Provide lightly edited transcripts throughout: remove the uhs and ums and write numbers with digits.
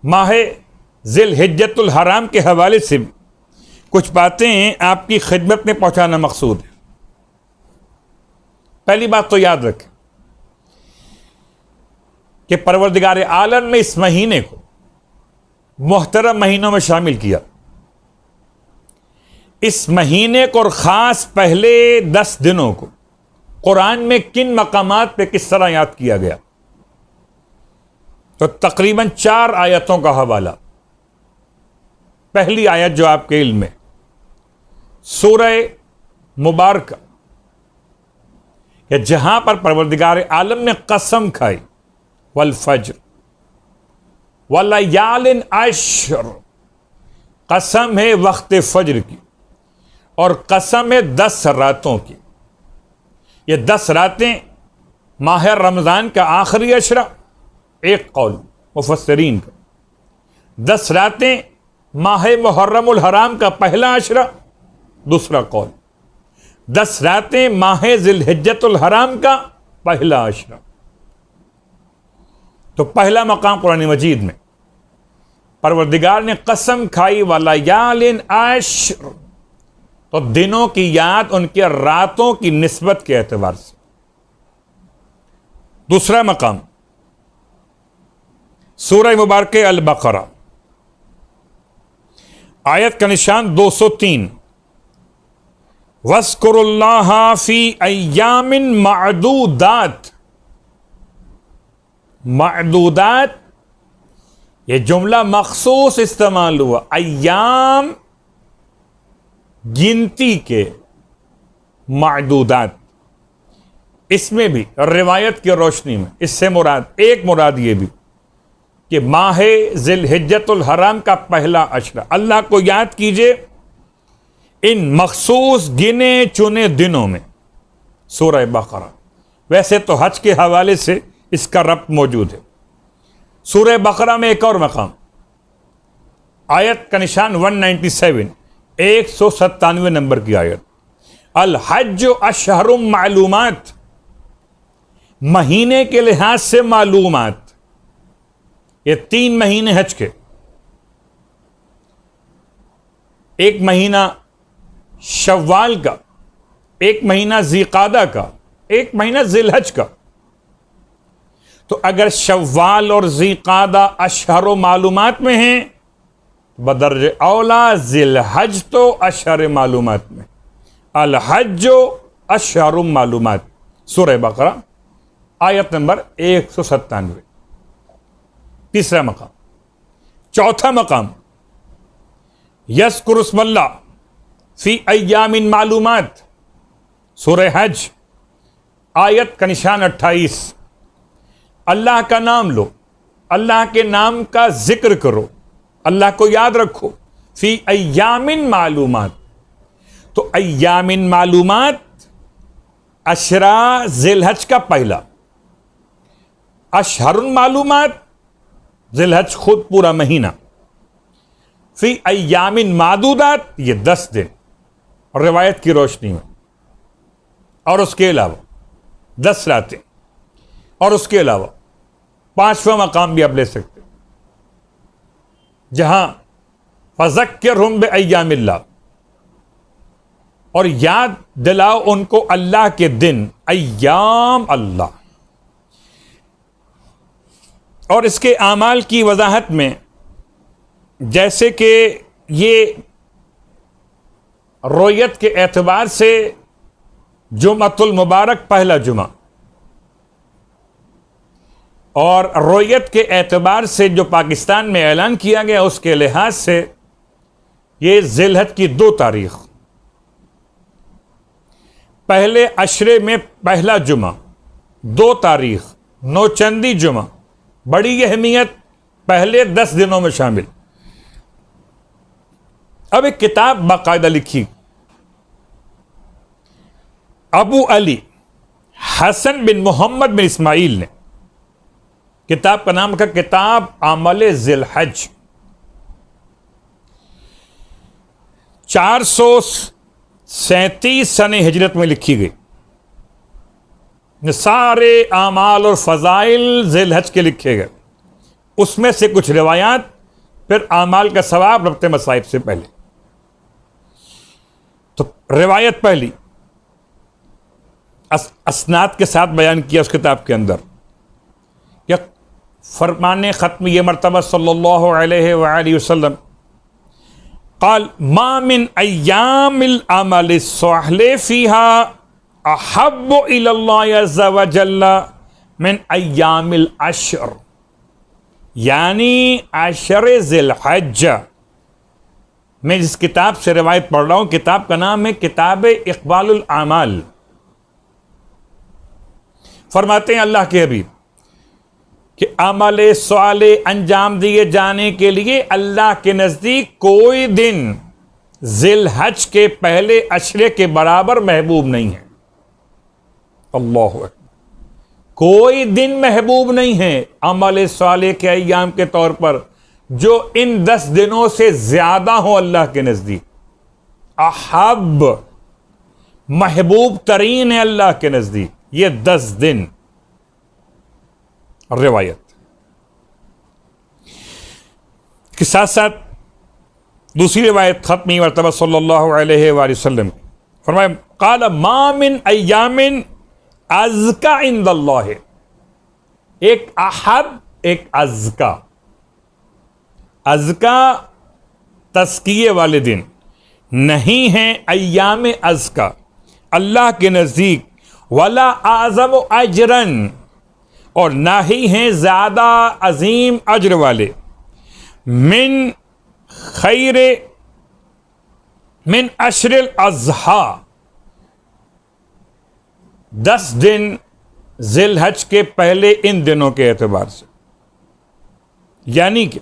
माह ज़िल हिज्जतुल हराम के हवाले से कुछ बातें आपकी खिदमत में पहुंचाना मकसूद है। पहली बात तो याद रखें कि परवरदिगार आलम ने इस महीने को मुहतरम महीनों में शामिल किया। इस महीने को और ख़ास पहले 10 दिनों को कुरान में किन मकामात पे किस तरह याद किया गया, तो तकरीबन 4 आयतों का हवाला। पहली आयत जो आपके इल्म में सूरह मुबारक या जहां पर परवरदिगार आलम ने कसम खाई, वल फज्र वलयालिन अश्र, कसम है वक्त फज्र की और कसम है 10 रातों की। ये 10 रातें माह रमज़ान का आखिरी अशरा, एक कौल मुफस्सिरीन का। 10 रातें माह मुहर्रमुल हराम का पहला अशरा, दूसरा कौल। 10 रातें माह ज़िलहिज्जतुल हराम का पहला अशरा। तो पहला मकाम कुरान मजीद में परवरदिगार ने कसम खाई वलयालिन अश्र, तो दिनों की याद उनके रातों की निस्बत के एतबार से। दूसरा मकाम सूरह मुबारक अल बकरा, आयत का निशान 203, वज़्कुरुल्लाह फी अय्यामिन मअदूदात। मअदूदात ये जुमला मखसूस इस्तेमाल हुआ, अय्याम गिनती के, मअदूदात। इसमें भी रिवायत की रोशनी में इससे एक मुराद ये भी कि माह ज़िलहिज्जतुल हराम का पहला अशरा। अल्लाह को याद कीजिए इन मखसूस गिने चुने दिनों में। सूरह बकरा, वैसे तो हज के हवाले से इसका रब्त मौजूद है। सूरह बकरा में एक और मकाम, आयत का निशान 197, 197 नंबर की आयत, अल हज अशहरुम मालूमात, महीने के लिहाज से मालूमात। ये 3 महीने हज के, एक महीना शव्वाल का, एक महीना ज़ीक़ादा का, एक महीना ज़िलहज का। तो अगर शव्वाल और ज़ीक़ादा अशहर मालूमात में हैं, बदर्ज औला ज़िलहज तो अशहर मालूमात में। अल हज अशहर मालूमात, सूरह बकरा आयत नंबर 197। तीसरा मकाम। चौथा मकाम, यज़्कुरुस्मल्लाह फी अय्यामिन मालूमात, सूरह हज आयत का निशान 28, अल्लाह का नाम लो, अल्लाह के नाम का जिक्र करो, अल्लाह को याद रखो। फी अय्यामिन मालूमात, तो अय्यामिन मालूमात अशरा ज़िलहज का पहला, अशहरुन मालूमात ज़िलहज खुद पूरा महीना, फी अय्यामिन मादूदात ये 10 दिन और रिवायत की रोशनी में, और उसके अलावा 10 रातें, और उसके अलावा 5वां मकाम भी आप ले सकते जहां फ़ज़क्किरहुम बिअय्यामिल्लाह, और याद दिलाओ उनको अल्लाह के दिन, अय्याम अल्लाह। और इसके आमाल की वजाहत में, जैसे कि ये रोयत के एतबार से जुमअतुल मुबारक पहला जुमा, और रोयत के एतबार से जो पाकिस्तान में ऐलान किया गया उसके लिहाज से ये ज़िलहज की 2 तारीख, पहले अशरे में पहला जुमा, 2 तारीख नौचंदी जुमा, बड़ी अहमियत, पहले 10 दिनों में शामिल। अब एक किताब बाकायदा लिखी अबू अली हसन बिन मोहम्मद बिन इस्माइल ने, किताब का नाम का किताब अमल ज़िलहज। 437 सने हिजरत में लिखी गई। सारे आमाल और फ़ज़ाइल ज़िलहज के लिखे गए। उसमें से कुछ रिवायात फिर आमाल का सवाब रब्ते मसाइब से पहले। तो रिवायत पहली असनाद के साथ बयान किया उस किताब के अंदर, या फरमाने ख़त्म ये मरतबा सल्लल्लाहु अलैहि वआलिहि वसल्लम क़ाल मा मिन अय्यामिल अमल स्वालिह फ़ीहा अहब्बु इलल्लाहि अज़्ज़ा व जल्ला मिन अय्यामिल अश्र, यानी अशर ज़िलहज्जा। मैं जिस किताब से रिवायत पढ़ रहा हूँ, किताब का नाम है किताब इक़बालुल आमाल। फरमाते हैं अल्लाह के हबीब कि अमल स्वाले अंजाम दिए जाने के लिए अल्लाह के नज़दीक कोई दिन ज़िलहज के पहले अशरे के बराबर महबूब नहीं है। अल्लाह अकबर, कोई दिन महबूब नहीं है अमल स्वाले के अय्याम के तौर पर जो इन 10 दिनों से ज्यादा हो अल्लाह के नज़दीक। अहब, महबूब तरीन है अल्लाह के नज़दीक ये 10 दिन। रिवायत के साथ साथ दूसरी रिवायत ख़त्मी मरतबा सल्लल्लाहु अलैहि वसल्लम फरमाया क़ाल मा मिन अय्यामिन अज़का इंदल्लाह, एक अहब एक अज़का। अज़का तज़किये वाले दिन नहीं है अय्याम अज़का अल्लाह के नज़दीक, वला आज़म अजरन, और ना ही हैं ज़्यादा अजीम अजर वाले, मिन खैर मिन अशरिल अज़हा, 10 दिन ज़िलहज के पहले इन दिनों के एतबार से। यानी कि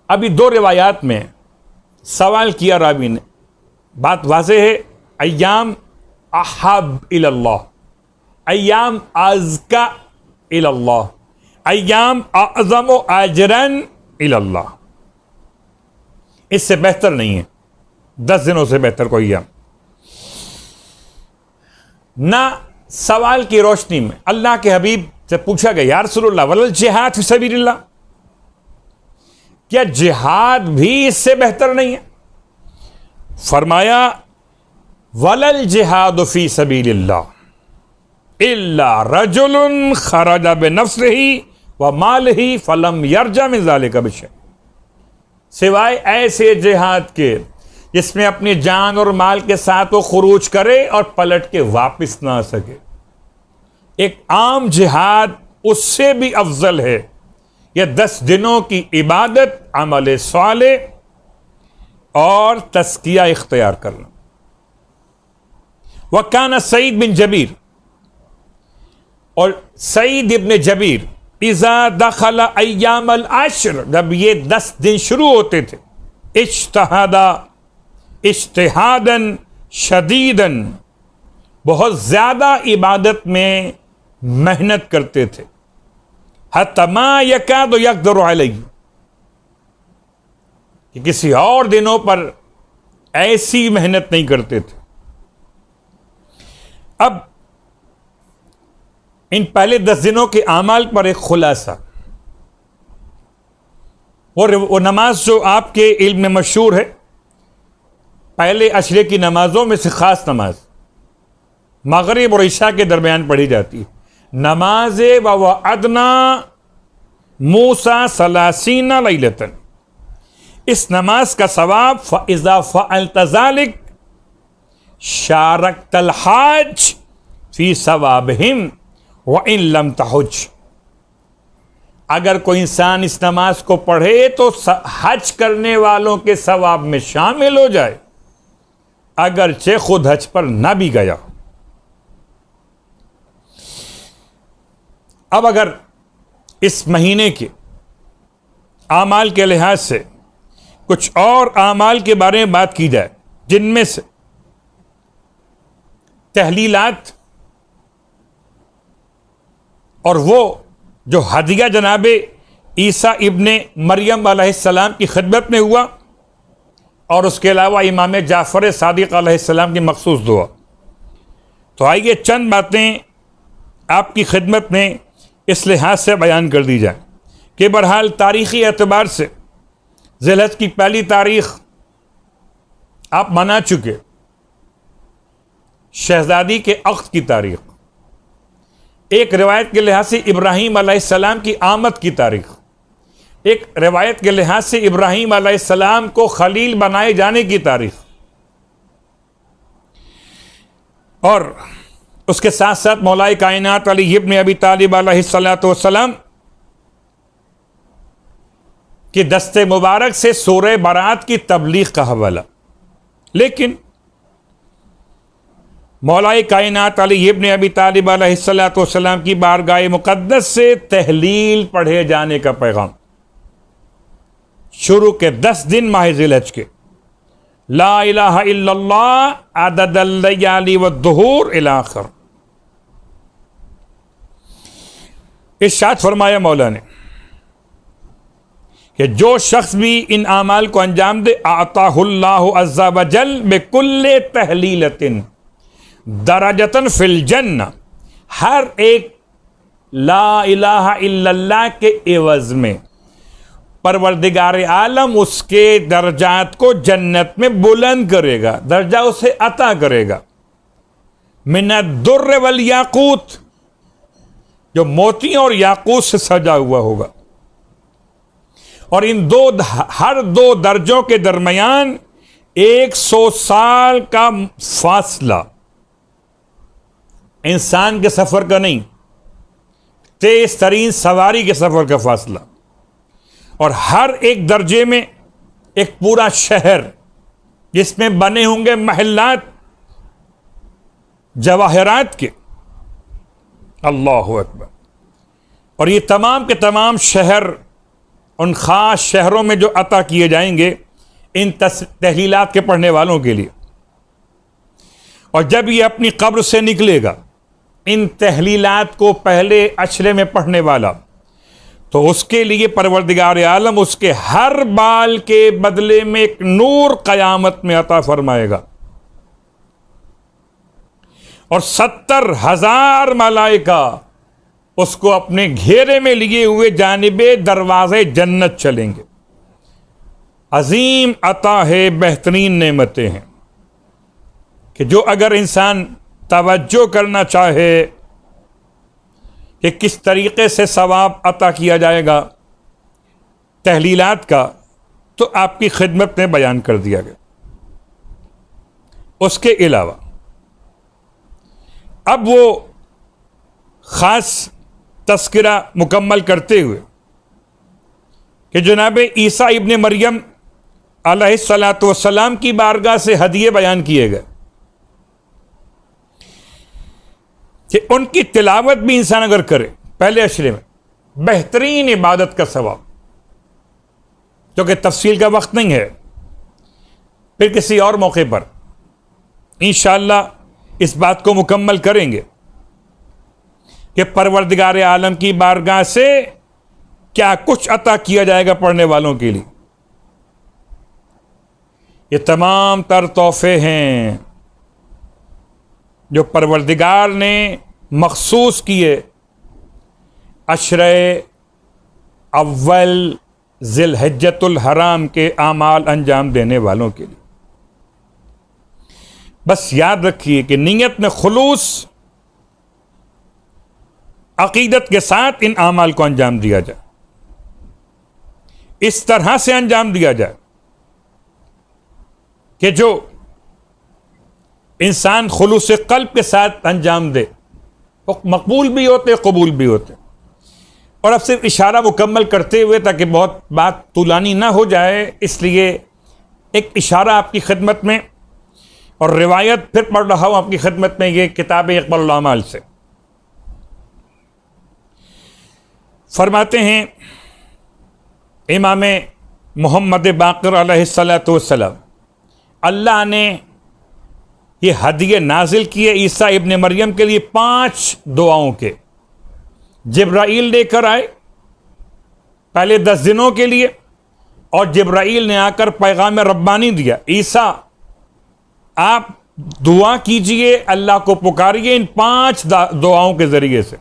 अभी 2 रिवायात में सवाल किया रावी ने, बात वाज़ेह है, अय्याम अहब इलल्लाह, अय्याम अज़का इलल्लाह, अय्याम अज़म अजरन इलल्लाह। इससे बेहतर नहीं है 10 दिनों से बेहतर कोई अय्याम। ना सवाल की रोशनी में अल्लाह के हबीब से पूछा गया, या रसूलल्लाह वलल जिहाद फी सबीलिल्लाह, क्या जिहाद भी इससे बेहतर नहीं है? फरमाया वलल जिहाद फी सबीलिल्लाह इल्ला रजुलुन खरजा बिनफ्सिही व मालिही फलम यरजा मिन ज़ालिका बिशै, सिवाय ऐसे जिहाद के जिसमें अपनी जान और माल के साथ वो खुरूज करे और पलट के वापस ना आ सके। एक आम जिहाद उससे भी अफजल है। यह 10 दिनों की इबादत, अमल साले और तस्किया इख्तियार करना। वकाना सईद बिन जबीर, और सईद इब्न जबीर इज़ा दखल अय्याम अल अश्र, जब ये 10 दिन शुरू होते थे, इज्तहादा इज्तिहादन शदीदन, बहुत ज्यादा इबादत में मेहनत करते थे। हत्मा यकादु यक़दिरु अलैहि, कि किसी और दिनों पर ऐसी मेहनत नहीं करते थे। अब इन पहले 10 दिनों के आमाल पर एक खुलासा, वो नमाज जो आपके इल्म में मशहूर है, पहले अशरे की नमाजों में से खास नमाज मगरिब और इशा के दरमियान पढ़ी जाती है, नमाज व अदना मूसा सलासीना लैलतन। इस नमाज का सवाब फ़इज़ा फ़अल्त ज़ालिक शारकतल हज फी सवाबिहिम व इन लम तहुज, अगर कोई इंसान इस नमाज को पढ़े तो हज करने वालों के सवाब में शामिल हो जाए, अगरचे खुद हज पर ना भी गया। अब अगर इस महीने के आमाल के लिहाज से कुछ और आमाल के बारे में बात की जाए, जिनमें से तहलीलात और वो जो हदिया जनाबे ईसा इब्ने मरियम अलैहिस्सलाम की खिदमत में हुआ, और उसके अलावा इमाम जाफ़र सादिक अलैहिस्सलाम की मखसूस दुआ, तो आइए चंद बातें आपकी खिदमत में इस लिहाज से बयान कर दी जाए कि बहरहाल तारीख़ी एतबार से ज़िलहज की पहली तारीख आप मना चुके, शहजादी के अक़्द की तारीख, एक रिवायत के लिहाज से इब्राहीम अलैहिस्सलाम की आमद की तारीख, एक रिवायत के लिहाज से इब्राहीम अलैहिस्सलाम को खलील बनाए जाने की तारीख, और उसके साथ साथ मौलाए कायनात अली इब्न अबी तालिब अलैहिस्सलातु वस्सलाम कि दस्ते मुबारक से सूरह बरात की तबलीग का हवाला। लेकिन मौलाए कायनात अली इब्न अबी तालिब अलैहिस्सलातु वस्सलाम की बारगाह मुक़द्दस से तहलील पढ़े जाने का पैगाम शुरू के 10 दिन माह ज़िलहज के, ला इलाहा इल्लल्लाह अददल लयाली वद्दुहूर इला आखिर। इरशाद फरमाया मौला ने कि जो शख्स भी इन आमाल को अंजाम दे, आताहुल्लाहु अज़्ज़ा वजल बिकुल्ले तहलीलतिन दरजतन फिल जन्नह, हर एक ला इलाहा इल्लल्लाह के एवज में परवरदिगार आलम उसके दर्जात को जन्नत में बुलंद करेगा, दर्जा उसे अता करेगा। मिनद्दुर्र वल याकूत, जो मोतियों और याकूत से सजा हुआ होगा, और इन हर दो दर्जों के दरमियान 100 साल का फासला, इंसान के सफर का नहीं, तेज तरीन सवारी के सफर का फासला, और हर एक दर्जे में एक पूरा शहर जिसमें बने होंगे महल्लात जवाहरात के। अल्लाहु अकबर। और ये तमाम के तमाम शहर उन ख़ास शहरों में जो अता किए जाएंगे इन तहलीलात के पढ़ने वालों के लिए। और जब ये अपनी कब्र से निकलेगा इन तहलीलात को पहले अशरे में पढ़ने वाला, तो उसके लिए परवरदिगार आलम उसके हर बाल के बदले में एक नूर क़यामत में अता फरमाएगा, और 70,000 मलाइका उसको अपने घेरे में लिए हुए जानिबे दरवाजे जन्नत चलेंगे। अजीम अता है, बेहतरीन नेमतें हैं कि जो अगर इंसान तवज्जो करना चाहे कि किस तरीके से सवाब अता किया जाएगा तहलीलात का, तो आपकी खिदमत में बयान कर दिया गया। उसके अलावा अब वो ख़ास तस्किरा मुकम्मल करते हुए कि जनाब ईसा इब्न मरियम अलैहिस्सलातु वस्सलाम की बारगाह से हदिये बयान किए गए कि उनकी तिलावत भी इंसान अगर करे पहले अशरे में, बेहतरीन इबादत का सवाब, क्योंकि तफसील का वक्त नहीं है, फिर किसी और मौके पर इंशाअल्लाह इस बात को मुकम्मल करेंगे कि परवरदिगार आलम की बारगाह से क्या कुछ अता किया जाएगा पढ़ने वालों के लिए। ये तमाम तर तोहफे हैं जो परवरदिगार ने मखसूस किए अशरे अव्वल ज़िलहिज्जतुल हराम के आमाल अंजाम देने वालों के लिए। बस याद रखिए कि नीयत में खुलूस, अकीदत के साथ इन आमाल को अंजाम दिया जाए, इस तरह से अंजाम दिया जाए कि जो इंसान खुलूस क़ल्ब के साथ अंजाम दे वो मकबूल भी होते, कबूल भी होते। और अब सिर्फ इशारा मुकम्मल करते हुए, ताकि बहुत बात तुलानी ना हो जाए, इसलिए एक इशारा आपकी खिदमत में और रिवायत फिर पढ़ रहा हूँ आपकी खिदमत में, ये किताब इक़बालुल आमाल से। फरमाते हैं इमाम मोहम्मद बाक़िर अलैहिस्सलातु वस्सलाम, अल्लाह ने ये हदिये नाजिल किए ईसा इब्न मरियम के लिए 5 दुआओं के। जिब्राइल लेकर आए पहले 10 दिनों के लिए, और जिब्राइल ने आकर पैगाम रब्बानी दिया, ईसा आप दुआ कीजिए, अल्लाह को पुकारिए इन 5 दुआओं के ज़रिए से।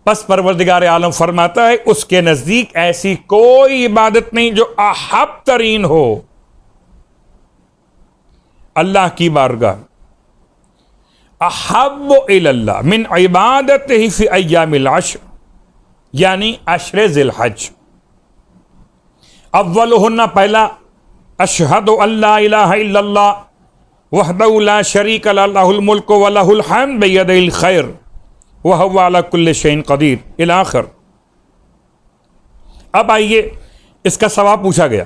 बस परवरदिगार आलम फरमाता है उसके नजदीक ऐसी कोई इबादत नहीं जो अहब तरीन हो अल्लाह की बारगाह। अहब इल्लाह मिन इबादत ही फी अय्यामिल अश्र, यानी अश्र ज़िलहज। अव्वलुहुन्ना पहला, अशहदु अल्ला इलाहा इल्लल्लाह वहदहु ला शरीका लहु लहुल मुल्कु व लहुल हम्द बियदिल खैर व हुवा अला कुल्लि शैइन कदीर इला आखिर। अब आइए, इसका सवाब पूछा गया,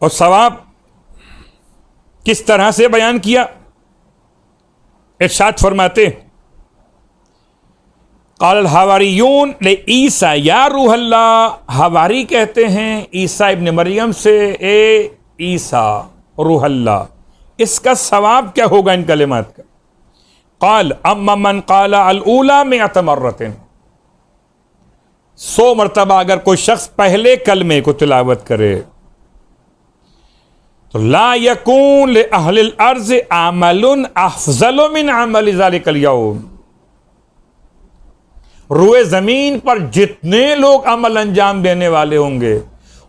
और सवाब किस तरह से बयान किया। इरशाद फरमाते क़ाल हवारियून ले ईसा या रूहल्लाह, हवारी कहते हैं ईसा इब्न मरियम से, ए ईसा रूहल्लाह। इसका सवाब क्या होगा इन कलिमात का। क़ाल अम्मा मन क़ाला अल ऊला मिअत मर्रतिन, 100 मरतबा अगर कोई शख्स पहले कलमे को तिलावत करे तो ला यकून ले अहलिल अर्ज़ अमलुन अफ़ज़लु मिन अमलि ज़ालिकल यौम, रुए जमीन पर जितने लोग अमल अंजाम देने वाले होंगे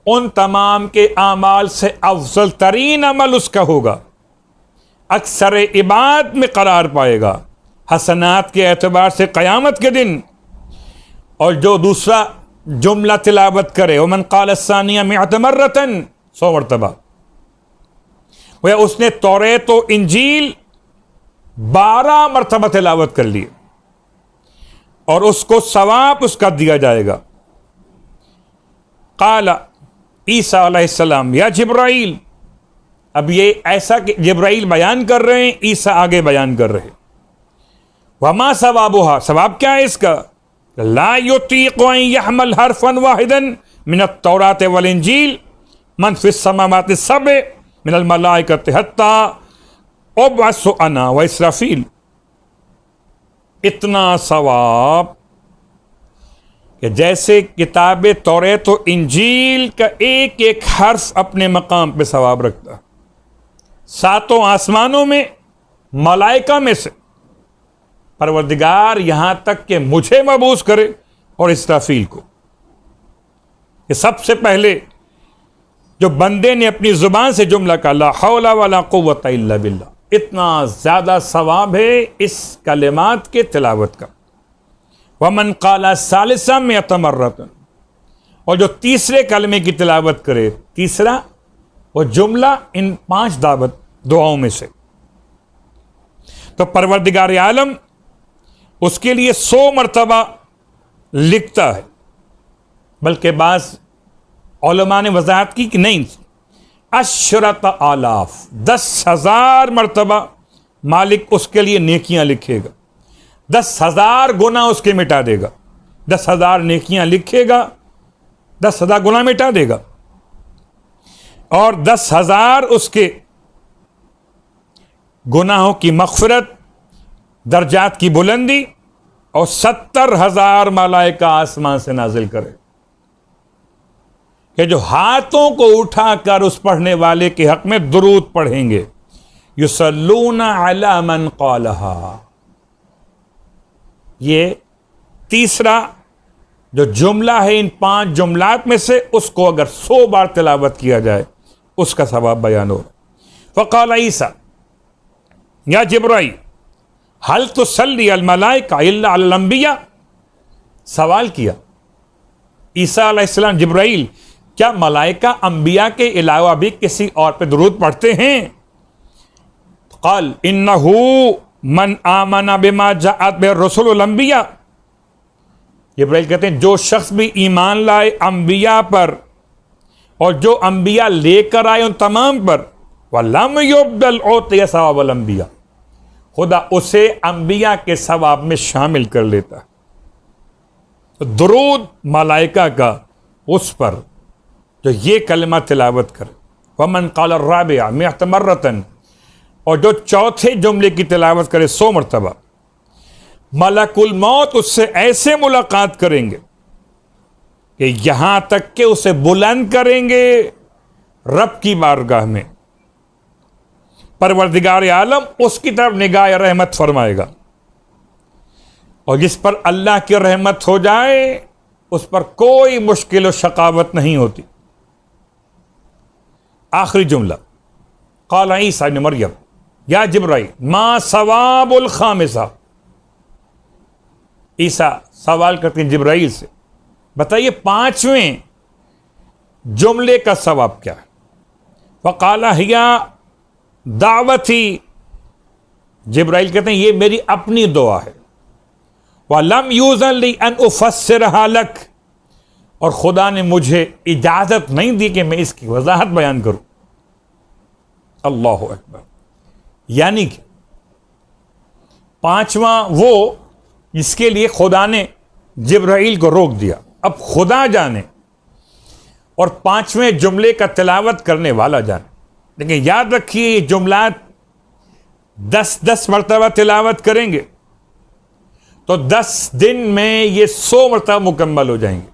उन तमाम के आमाल से अफजल तरीन अमल उसका होगा, अक्सर इबाद में करार पाएगा हसनात के एतबार से क़यामत के दिन। और जो दूसरा जुमला तिलावत करे वमन क़ाल सानिया मिअत मर्रतन, 100 मरतबा, वह उसने तौरेत तो इंजील 12 मरतबा तिलावत कर ली और उसको सवाब उसका दिया जाएगा। क़ाला ईसा अलैहिस्सलाम या जिब्राइल, अब ये ऐसा कि जिब्राइल बयान कर रहे हैं, ईसा आगे बयान कर रहे हैं। वमा सवाबुहा, सवाब क्या है इसका। ला युतीक़ु अन यहमल हरफन वाहिदन मिनत तौरात वल इंजील मन फिस समावाति सबअ मिनल मलाइकति हत्ता उबअसु अना व इसराफील। इतना सवाब कि जैसे किताब तौरेत और इंजील का एक एक हर्फ अपने मकाम पे सवाब रखता। 7 आसमानों में, मलाइका में से परवरदिगार यहां तक कि मुझे मबूस करे और इसराफील को, कि सबसे पहले जो बंदे ने अपनी जुबान से जुमला का ला हौला वला कुव्वता इल्ला बिल्लाह, इतना ज्यादा सवाब है इस कलिमात के तिलावत का। वमन क़ाला सालिसा मिअत मर्रतन, और जो तीसरे कलमे की तिलावत करे, तीसरा वो जुमला इन 5 दावत दुआओं में से, तो परवरदिगार आलम उसके लिए 100 मरतबा लिखता है। बल्कि बाज़ उलमा ने वजाहत की कि नहीं, अशरत आलाफ, 10,000 मरतबा मालिक उसके लिए नेकियां लिखेगा, 10,000 गुनाह उसके मिटा देगा। 10,000 नेकियां लिखेगा, 10,000 गुनाह मिटा देगा, और 10,000 उसके गुनाहों की मग़फ़िरत, दर्जात की बुलंदी, और 70,000 मलाइका आसमान से नाजिल करे कि जो हाथों को उठाकर उस पढ़ने वाले के हक में दुरूद पढ़ेंगे। युसल्लूना अला मन क़ालहा, ये तीसरा जो जुमला है इन 5 जुमलात में से, उसको अगर 100 बार तिलावत किया जाए उसका सवाब बयान हो। फ़क़ाल ईसा या जिब्राइल हल तुसल्ली अल मलाइका इल्ला अल अंबिया, सवाल किया ईसा अलैहिस्सलाम, जिब्राइल क्या मलाइका अंबिया के अलावा भी किसी और पे दुरूद पढ़ते हैं। क़ाल इन्नहु मन आमना बिमा जाअत बिर रसूलुल अंबिया, जिब्राइल कहते हैं जो शख्स भी ईमान लाए अंबिया पर और जो अंबिया लेकर आए उन तमाम पर, वलम युब्दल उतिया सवाबल अंबिया, खुदा उसे अंबिया के सवाब में शामिल कर लेता। तो दुरूद मलाइका का उस पर जो ये कलमा तिलावत करे। वमन क़ाल राबिआ मिअत मर्रतन, और जो चौथे जुमले की तिलावत करे 100 मरतबा, मलकुल मौत उससे ऐसे मुलाकात करेंगे कि यहां तक कि उसे बुलंद करेंगे रब की बारगाह में। परवरदिगार आलम उसकी तरफ निगाह रहमत फरमाएगा और जिस पर अल्लाह की रहमत हो जाए उस पर कोई मुश्किल और शकावत नहीं होती। आखिरी जुमला, क़ाल ईसा इब्न मरियम या जिब्राइल मा सवाबुल खामिसा। ईसा सवाल करते हैं जिब्राइल से, बताइए पांचवें जुमले का सवाब क्या है। फ़क़ाला हिया दावती, जिब्राइल कहते हैं ये मेरी अपनी दुआ है। वलम यूज़न ली अन उफ़स्सिरहा लक, और खुदा ने मुझे इजाजत नहीं दी कि मैं इसकी वजाहत बयान करूं। अल्लाहु अकबर। यानी कि पांचवा वो जिसके लिए खुदा ने जिब्राइल को रोक दिया, अब खुदा जाने और पांचवें जुमले का तिलावत करने वाला जाने। लेकिन याद रखिए ये जुमलात 10-10 मरतबा तिलावत करेंगे तो 10 दिन में ये 100 मरतबा मुकम्मल हो जाएंगे।